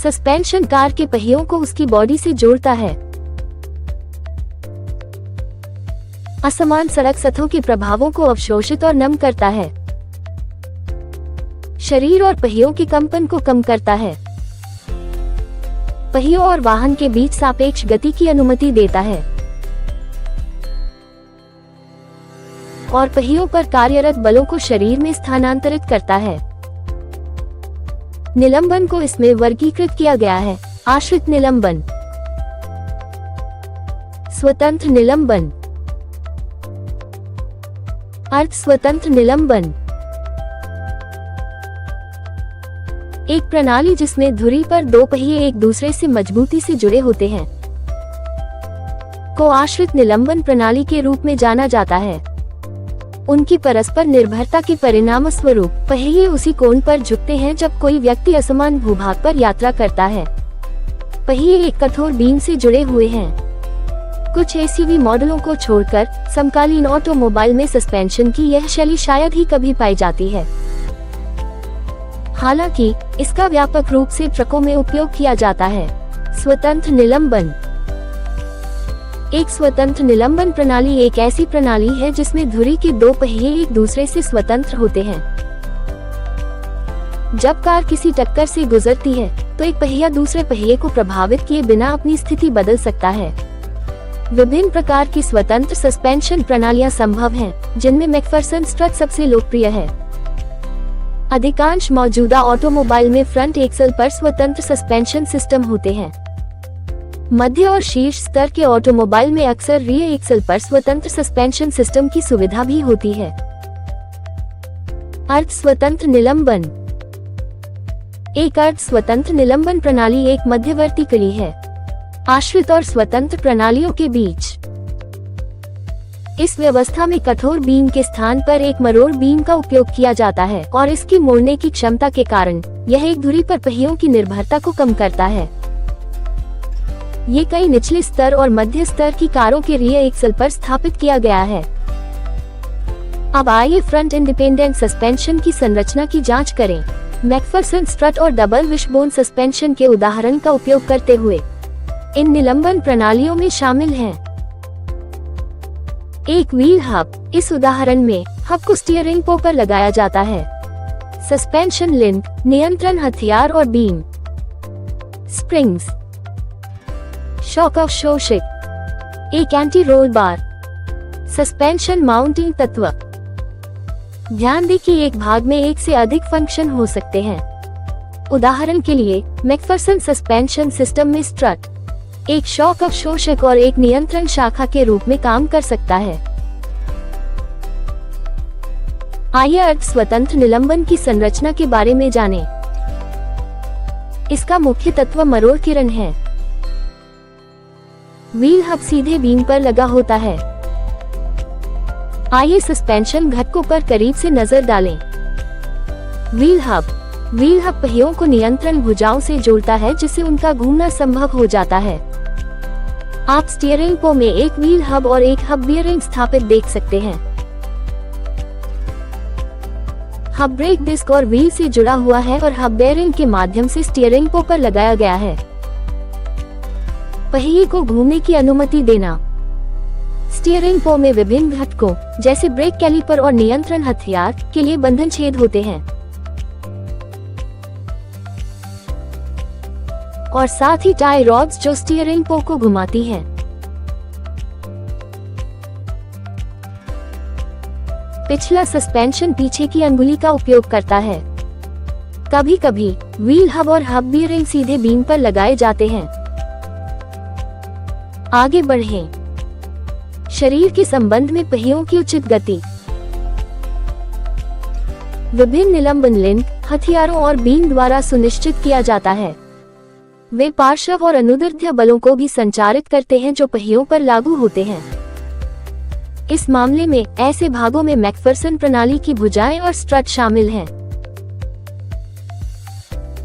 Suspension car के पहियों को उसकी बॉडी से जोड़ता है। असमान सड़क सतहों के प्रभावों को अवशोषित और नम करता है। शरीर और पहियों के कंपन को कम करता है। पहियों और वाहन के बीच सापेक्ष गति की अनुमति देता है और पहियों पर कार्यरत बलों को शरीर में स्थानांतरित करता है। निलंबन को इसमें वर्गीकृत किया गया है। आश्रित निलंबन, स्वतंत्र निलंबन, अर्ध स्वतंत्र निलंबन। एक प्रणाली जिसमें धुरी पर दो पहिए एक दूसरे से मजबूती से जुड़े होते हैं को आश्रित निलंबन प्रणाली के रूप में जाना जाता है। उनकी परस्पर निर्भरता के परिणाम स्वरूप पहिए उसी कोण पर झुकते हैं जब कोई व्यक्ति असमान भूभाग पर यात्रा करता है। पहिए एक कठोर बीम से जुड़े हुए हैं। कुछ एसयूवी मॉडलों को छोड़कर समकालीन ऑटोमोबाइल में सस्पेंशन की यह शैली शायद ही कभी पाई जाती है। हालांकि इसका व्यापक रूप से ट्रकों में उपयोग किया जाता है। स्वतंत्र निलंबन। एक स्वतंत्र निलंबन प्रणाली एक ऐसी प्रणाली है जिसमें धुरी के दो पहिए एक दूसरे से स्वतंत्र होते हैं। जब कार किसी टक्कर से गुजरती है तो एक पहिया दूसरे पहिए को प्रभावित किए बिना अपनी स्थिति बदल सकता है। विभिन्न प्रकार की स्वतंत्र सस्पेंशन प्रणालियां संभव हैं, जिनमें मैकफरसन स्ट्रट सबसे लोकप्रिय है। अधिकांश मौजूदा ऑटोमोबाइल में फ्रंट एक्सल पर स्वतंत्र सस्पेंशन सिस्टम होते हैं। मध्य और शीर्ष स्तर के ऑटोमोबाइल में अक्सर रियर एक्सल पर स्वतंत्र सस्पेंशन सिस्टम की सुविधा भी होती है। अर्ध स्वतंत्र निलंबन। एक अर्ध स्वतंत्र निलंबन प्रणाली एक मध्यवर्ती कड़ी है आश्रित और स्वतंत्र प्रणालियों के बीच। इस व्यवस्था में कठोर बीम के स्थान पर एक मरोड़ बीम का उपयोग किया जाता है और इसकी मोड़ने की क्षमता के कारण यह एक धुरी पर पहियों की निर्भरता को कम करता है। ये कई निचले स्तर और मध्य स्तर की कारों के रियर एक्सल पर स्थापित किया गया है। अब आइए फ्रंट इंडिपेंडेंट सस्पेंशन की संरचना की जांच करें। मैकफरसन स्ट्रट और डबल विशबोन सस्पेंशन के उदाहरण का उपयोग करते हुए इन निलंबन प्रणालियों में शामिल हैं। एक व्हील हब। इस उदाहरण में हब को स्टीयरिंग पो पर लगाया जाता है। सस्पेंशन लिंक, नियंत्रण हथियार और बीम। स्प्रिंग्स, शॉक अवशोषक, एक anti roll bar. Suspension mounting तत्व। ध्यान दें कि एक भाग में एक से अधिक फंक्शन हो सकते हैं। उदाहरण के लिए मैकफरसन सस्पेंशन सिस्टम में स्ट्रट एक शॉक अवशोषक और एक नियंत्रण शाखा के रूप में काम कर सकता है। आइए अर्ध स्वतंत्र निलंबन की संरचना के बारे में जानें। इसका मुख्य तत्व मरोड़ किरण है। व्हील हब सीधे बीम पर लगा होता है। आइए सस्पेंशन घटकों पर करीब से नजर डालें। व्हील हब पहियों को नियंत्रण भुजाओं से जोड़ता है जिससे उनका घूमना संभव हो जाता है। आप स्टीयरिंग पो में एक व्हील हब और एक हब बियरिंग स्थापित देख सकते हैं। हब ब्रेक डिस्क और व्हील से जुड़ा हुआ है और हब बेयरिंग के माध्यम से स्टीयरिंग पो पर लगाया गया है। पहिए को घूमने की अनुमति देना। स्टीयरिंग पो में विभिन्न घटकों जैसे ब्रेक कैलिपर और नियंत्रण हथियार के लिए बंधन छेद होते हैं और साथ ही टाई रॉड्स जो स्टीयरिंग पो को घुमाती हैं। पिछला सस्पेंशन पीछे की अंगुली का उपयोग करता है। कभी कभी व्हील हब और हब बियरिंग सीधे बीम पर लगाए जाते हैं। आगे बढ़ें। शरीर के संबंध में पहियों की उचित गति। विभिन्न निलंबन लिंक हथियारों और बीम द्वारा सुनिश्चित किया जाता है। वे पार्श्व और अनुदैर्ध्य बलों को भी संचारित करते हैं जो पहियों पर लागू होते हैं। इस मामले में ऐसे भागों में मैकफरसन प्रणाली की भुजाएं और स्ट्रट शामिल हैं।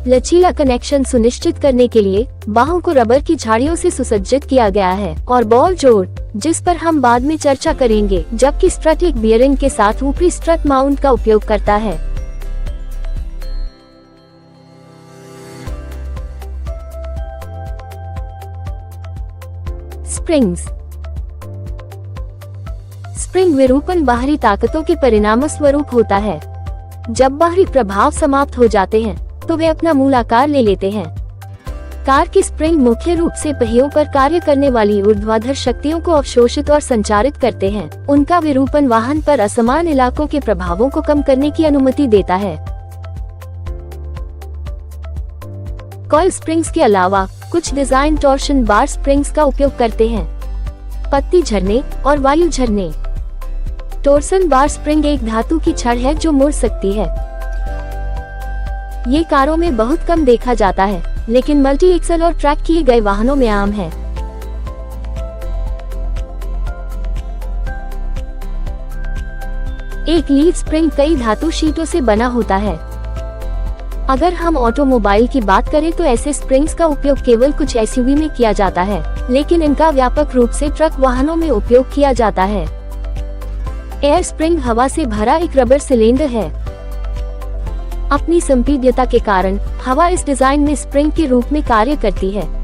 लचीला कनेक्शन सुनिश्चित करने के लिए बाहों को रबर की झाड़ियों से सुसज्जित किया गया है और बॉल जोड़, जिस पर हम बाद में चर्चा करेंगे, जबकि स्ट्रट एक बियरिंग के साथ ऊपरी स्ट्रट माउंट का उपयोग करता है। स्प्रिंग्स। स्प्रिंग विरूपण बाहरी ताकतों के परिणामस्वरूप होता है। जब बाहरी प्रभाव समाप्त हो जाते हैं तो वे अपना मूल आकार ले लेते हैं। कार की स्प्रिंग मुख्य रूप से पहियों पर कार्य करने वाली ऊर्ध्वाधर शक्तियों को अवशोषित और संचारित करते हैं। उनका विरूपण वाहन पर असमान इलाकों के प्रभावों को कम करने की अनुमति देता है। कॉइल स्प्रिंग्स के अलावा कुछ डिजाइन टॉर्शन बार स्प्रिंग्स का उपयोग करते हैं। पत्ती झरने और वायु झरने। टॉर्सन बार स्प्रिंग एक धातु की छड़ है जो मुड़ सकती है। ये कारों में बहुत कम देखा जाता है, लेकिन मल्टी एक्सल और ट्रैक किए गए वाहनों में आम है। एक लीफ स्प्रिंग कई धातु शीटों से बना होता है। अगर हम ऑटोमोबाइल की बात करें तो ऐसे स्प्रिंग्स का उपयोग केवल कुछ एसयूवी में किया जाता है, लेकिन इनका व्यापक रूप से ट्रक वाहनों में उपयोग किया जाता है। एयर स्प्रिंग हवा से भरा एक रबर सिलेंडर है। अपनी संपीड्यता के कारण हवा इस डिजाइन में स्प्रिंग के रूप में कार्य करती है।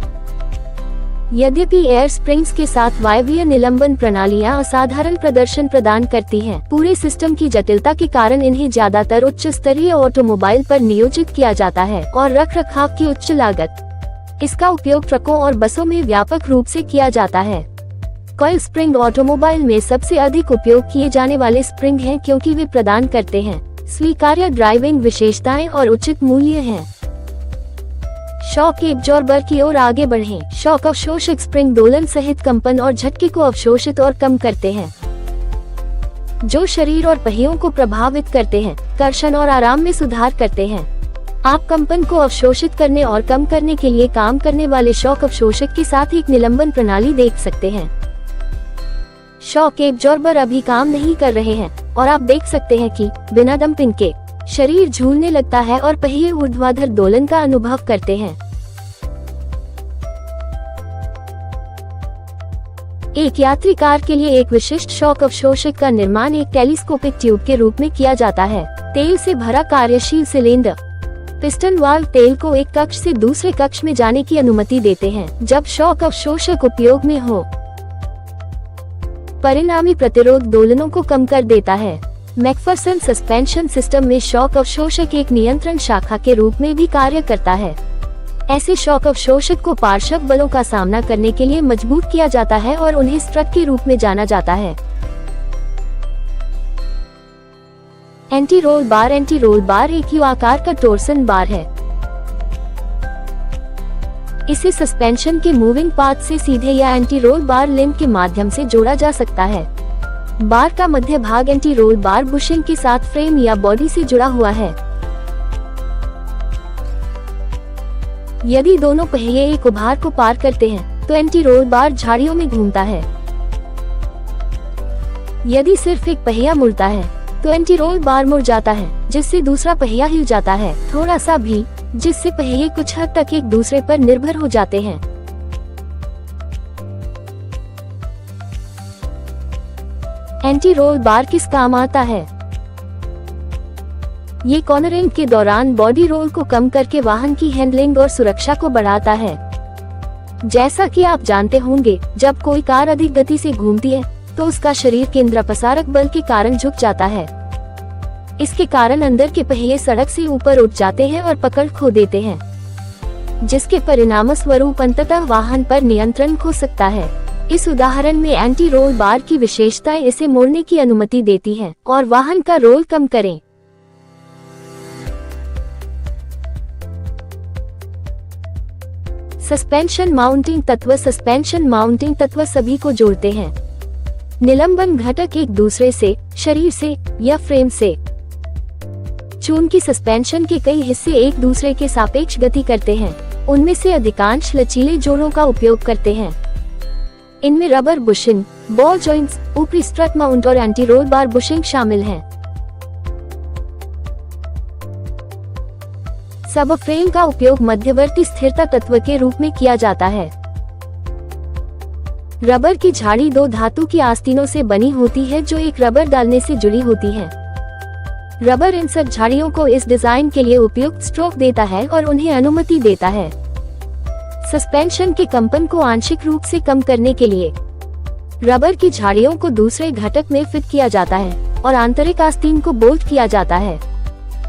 यद्यपि एयर स्प्रिंग्स के साथ वायवीय निलंबन प्रणालियां असाधारण प्रदर्शन प्रदान करती हैं, पूरे सिस्टम की जटिलता के कारण इन्हें ज्यादातर उच्च स्तरीय ऑटोमोबाइल पर नियोजित किया जाता है और रखरखाव की उच्च लागत। इसका उपयोग ट्रकों और बसों में व्यापक रूप से किया जाता है। कॉइल स्प्रिंग ऑटोमोबाइल में सबसे अधिक उपयोग किए जाने वाले स्प्रिंग हैं, क्योंकि वे प्रदान करते हैं स्वीकार्य ड्राइविंग विशेषताएं और उचित मूल्य हैं। शॉक एब्जॉर्बर की ओर आगे बढ़ें। शॉक अवशोषक स्प्रिंग दोलन सहित कंपन और झटके को अवशोषित और कम करते हैं, जो शरीर और पहियों को प्रभावित करते हैं, कर्षण और आराम में सुधार करते हैं। आप कंपन को अवशोषित करने और कम करने के लिए काम करने वाले शॉक अवशोषक के साथ एक निलंबन प्रणाली देख सकते हैं। शॉक एब्जॉर्बर अभी काम नहीं कर रहे हैं और आप देख सकते हैं कि बिना डंपिंग के शरीर झूलने लगता है और पहिए ऊर्ध्वाधर दोलन का अनुभव करते हैं। एक यात्री कार के लिए एक विशिष्ट शॉक अवशोषक का निर्माण एक टेलीस्कोपिक ट्यूब के रूप में किया जाता है। तेल से भरा कार्यशील सिलेंडर। पिस्टन वाल्व तेल को एक कक्ष से दूसरे कक्ष में जाने की अनुमति देते हैं जब शॉक अवशोषक उपयोग में हो। परिणामी प्रतिरोध दोलनों को कम कर देता है। मैकफरसन सस्पेंशन सिस्टम में शॉक अवशोषक एक नियंत्रण शाखा के रूप में भी कार्य करता है। ऐसे शॉक अवशोषक को पार्श्व बलों का सामना करने के लिए मजबूत किया जाता है और उन्हें स्ट्रट के रूप में जाना जाता है। Anti roll bar. Anti roll bar एक यू आकार का टॉर्सन बार है। इसे सस्पेंशन के मूविंग पार्ट से सीधे या एंटी रोल बार लिंक के माध्यम से जोड़ा जा सकता है। बार का मध्य भाग एंटी रोल बार बुशिंग के साथ फ्रेम या बॉडी से जुड़ा हुआ है। यदि दोनों पहिए एक उभार को पार करते हैं तो एंटी रोल बार झाड़ियों में घूमता है। यदि सिर्फ एक पहिया मुड़ता है तो एंटी रोल बार मुड़ जाता है, जिससे दूसरा पहिया हिल जाता है, थोड़ा सा भी, जिससे पहिए कुछ हद तक एक दूसरे पर निर्भर हो जाते हैं। एंटी रोल बार किस काम आता है? ये कॉर्नरिंग के दौरान बॉडी रोल को कम करके वाहन की हैंडलिंग और सुरक्षा को बढ़ाता है। जैसा कि आप जानते होंगे, जब कोई कार अधिक गति से घूमती है तो उसका शरीर केंद्रापसारक बल के कारण झुक जाता है। इसके कारण अंदर के पहिए सड़क से ऊपर उठ जाते हैं और पकड़ खो देते हैं, जिसके परिणामस्वरूप अंततः वाहन पर नियंत्रण खो सकता है। इस उदाहरण में एंटी रोल बार की विशेषताएं इसे मोड़ने की अनुमति देती हैं और वाहन का रोल कम करें। सस्पेंशन माउंटिंग तत्व। सस्पेंशन माउंटिंग तत्व सभी को जोड़ते हैं। निलंबन घटक एक दूसरे से, शरीर से या फ्रेम से। चूंकि सस्पेंशन के कई हिस्से एक दूसरे के सापेक्ष गति करते हैं, उनमें से अधिकांश लचीले जोड़ों का उपयोग करते हैं। इनमें रबर बुशिंग, बॉल जॉइंट्स, ऊपरी स्ट्रट माउंट और एंटी रोल बार बुशिंग शामिल हैं। सबफ्रेम का उपयोग मध्यवर्ती स्थिरता तत्व के रूप में किया जाता है। रबर की झाड़ी दो धातु की आस्तीनों से बनी होती है जो एक रबर डालने से जुड़ी होती है। रबर इंसर्ट झाड़ियों को इस डिजाइन के लिए उपयुक्त स्ट्रोक देता है और उन्हें अनुमति देता है। सस्पेंशन के कंपन को आंशिक रूप से कम करने के लिए रबर की झाड़ियों को दूसरे घटक में फिट किया जाता है और आंतरिक आस्तीन को बोल्ट किया जाता है।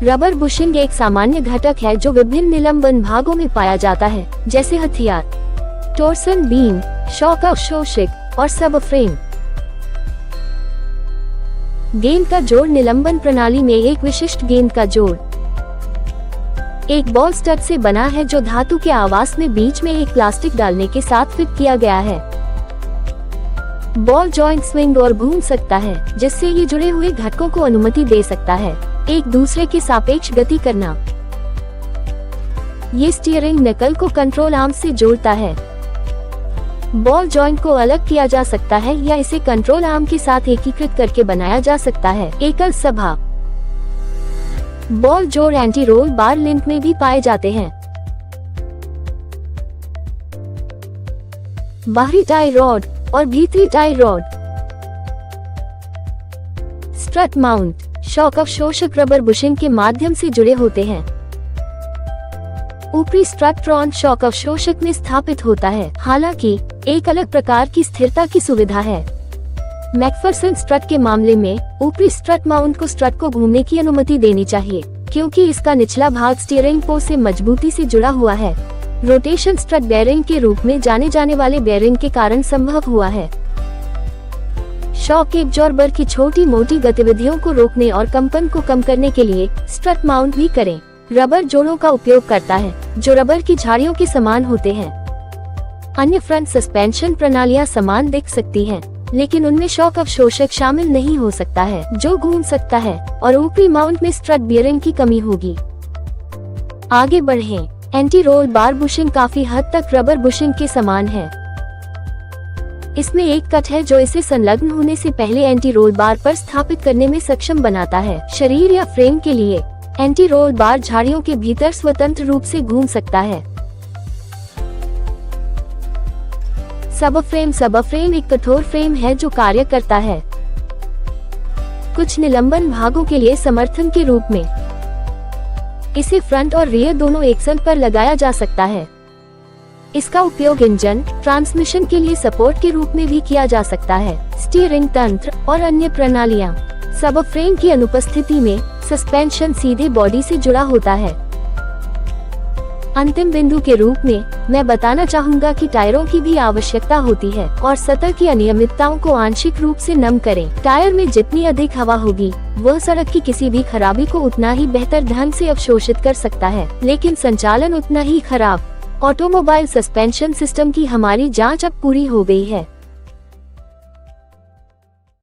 रबर बुशिंग एक सामान्य घटक है जो विभिन्न निलंबन भागों में पाया जाता है, जैसे हथियार, टोर्सन बीम, शॉक अवशोषक और सब फ्रेम। गेंद का जोड़ निलंबन प्रणाली में एक विशिष्ट गेंद का जोड़ एक बॉल स्टड से बना है जो धातु के आवास में बीच में एक प्लास्टिक डालने के साथ फिट किया गया है। बॉल जॉइंट स्विंग और घूम सकता है, जिससे ये जुड़े हुए घटकों को अनुमति दे सकता है एक दूसरे के सापेक्ष गति करना। ये स्टीयरिंग नकल को कंट्रोल आर्म से जोड़ता है। बॉल जॉइंट को अलग किया जा सकता है या इसे कंट्रोल आर्म के साथ एकीकृत करके बनाया जा सकता है। एकल सभा बॉल जोड़ एंटी रोल बार लिंक में भी पाए जाते हैं। बाहरी टाई रॉड और भीतरी tie rod. Strut mount shock अवशोषक रबर बुशिंग के माध्यम से जुड़े होते हैं। ऊपरी स्ट्रट फ्रंट शॉक अवशोषक में स्थापित होता है, हालांकि एक अलग प्रकार की स्थिरता की सुविधा है। मैकफरसन स्ट्रट के मामले में ऊपरी स्ट्रट माउंट को स्ट्रट को घूमने की अनुमति देनी चाहिए, क्योंकि इसका निचला भाग स्टीयरिंग पोस्ट से मजबूती से जुड़ा हुआ है। रोटेशन स्ट्रट बेयरिंग के रूप में जाने जाने वाले बेयरिंग के कारण संभव हुआ है। शॉक एब्जॉर्बर की छोटी मोटी गतिविधियों को रोकने और कंपन को कम करने के लिए स्ट्रट माउंट भी करें। रबर जोड़ों का उपयोग करता है जो रबर की झाड़ियों के समान होते हैं। अन्य फ्रंट सस्पेंशन प्रणालियां समान दिख सकती हैं, लेकिन उनमें शॉक अवशोषक शामिल नहीं हो सकता है जो घूम सकता है, और ऊपरी माउंट में स्ट्रट बेयरिंग की कमी होगी। आगे बढ़ें। एंटी रोल बार बुशिंग काफी हद तक रबर बुशिंग के समान है। इसमें एक कट है जो इसे संलग्न होने से पहले एंटी रोल बार पर स्थापित करने में सक्षम बनाता है। शरीर या फ्रेम के लिए एंटी रोल बार झाड़ियों के भीतर स्वतंत्र रूप से घूम सकता है। सबफ्रेम एक कठोर फ्रेम है जो कार्य करता है कुछ निलंबन भागों के लिए समर्थन के रूप में। इसे फ्रंट और रियर दोनों एक्सल पर लगाया जा सकता है। इसका उपयोग इंजन, ट्रांसमिशन के लिए सपोर्ट के रूप में भी किया जा सकता है, स्टीयरिंग तंत्र और अन्य प्रणालियां। सबफ्रेम की अनुपस्थिति में सस्पेंशन सीधे बॉडी से जुड़ा होता है। अंतिम बिंदु के रूप में मैं बताना चाहूँगा कि टायरों की भी आवश्यकता होती है और सतह की अनियमितताओं को आंशिक रूप से नम करें। टायर में जितनी अधिक हवा होगी, वह सड़क की किसी भी खराबी को उतना ही बेहतर ढंग से अवशोषित कर सकता है, लेकिन संचालन उतना ही खराब। ऑटोमोबाइल सस्पेंशन सिस्टम की हमारी जांच अब पूरी हो गई है।